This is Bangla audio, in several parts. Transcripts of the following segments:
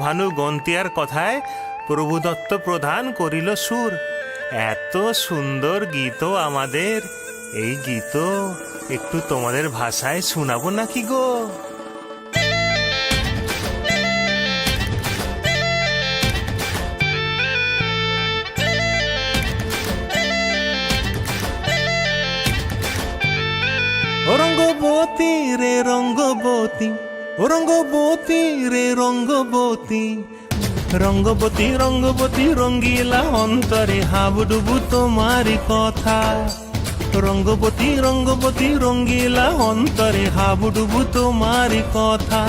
ভানু গন্তিয়ার কথায় প্রভুদত্ত প্রধান করিল সুর। এত সুন্দর গীত আমাদের, এই গীত একটু তোমাদের ভাষায় শোনাবো নাকি গো? রঙ্গবতী রে রঙ্গবতী, রঙ্গবতী রে রঙ্গবতী, রঙ্গবতী রঙ্গবতী রঙ্গিলা অন্তরে হাবুডুবু তোমারি কথা। রঙ্গবতী রঙ্গবতী রঙ্গিলা অন্তরে হাবুডুবু তোমারি কথা।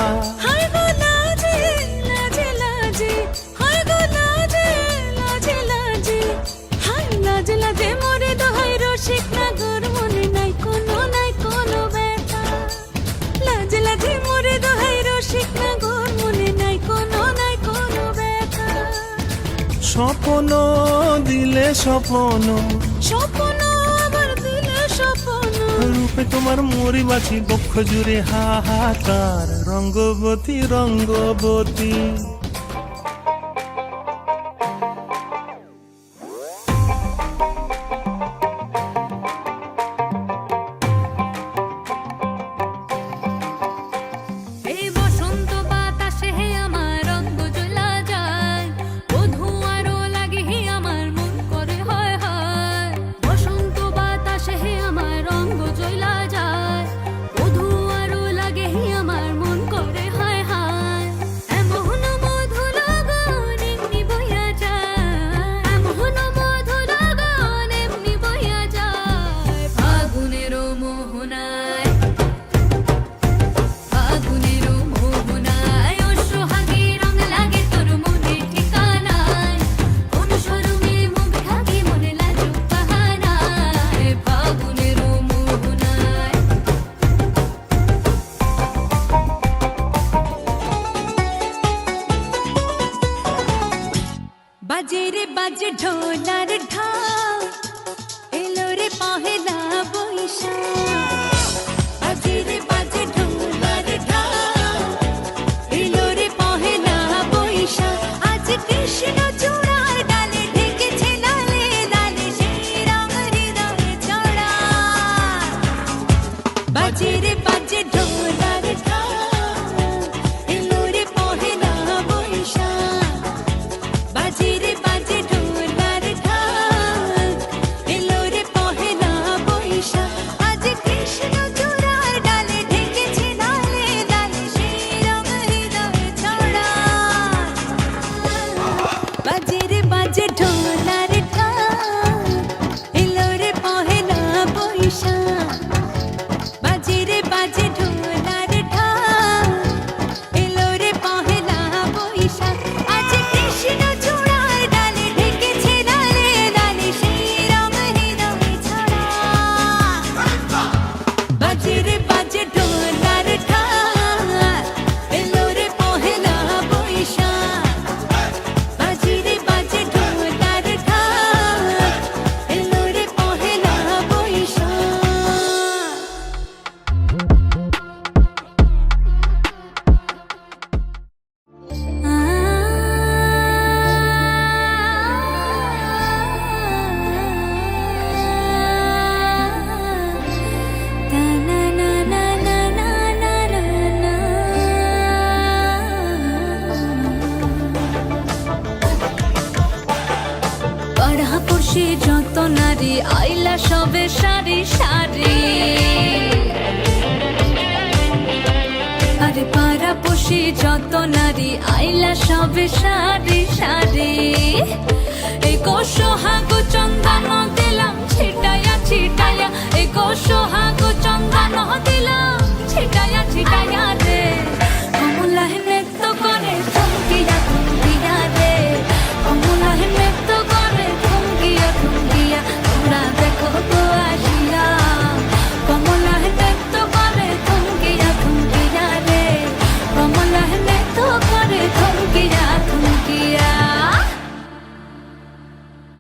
স্বপ্ন দিলে স্বপ্ন, স্বপ্ন আবার দিলে স্বপ্ন, রূপে তোমার মরি বাছি বক্ষ জুড়ে হাহাকার। রঙ্গবতী রঙ্গবতী, বাজে রে বাজে ঢোলার ঢাক, এলো রে পহেলা বৈশাখ। বাজে রে বাজে ঢোলার ঢাক, এলো রে পহেলা বৈশাখ। আজ কৃষ্ণ চূড়ার ডালে ঢেকেছে লালে লালে, সেই রং হৃদয়ে ছড়া। বাজে রে বাজে ঢোলার ঢাক, এলো রে পহেলা বৈশাখ। বাজে রে বাজে ঢোলার ঢাক, এলো রে পহেলা বৈশাখ। আজ কৃষ্ণ চূড়ার ডালে ঢেকেছে লালে লালে, সেই রং হৃদয়ে ছড়া। বাজে রে বাজে ঢোলার ঢাক, এলো রে পহেলা বৈশাখ। বাজে রে বাজে ঢোলার ঢাক, এলো রে পহেলা বৈশাখ। আজ কৃষ্ণ চূড়ার ডালে ঢেকেছে লালে লালে, সেই রং হৃদয়ে ছড়া। বাজে রে বাজে ঢোলার ঢাক, এলো রে পহেলা বৈশাখ। বাজে রে বাজে ঢোলার ঢাক, এলো রে পহেলা পাড়াপড়শি যত নারী আইলা সবে সারি সারি। আরে পাড়াপড়শি যত নারী আইলা সবে সারি সারি।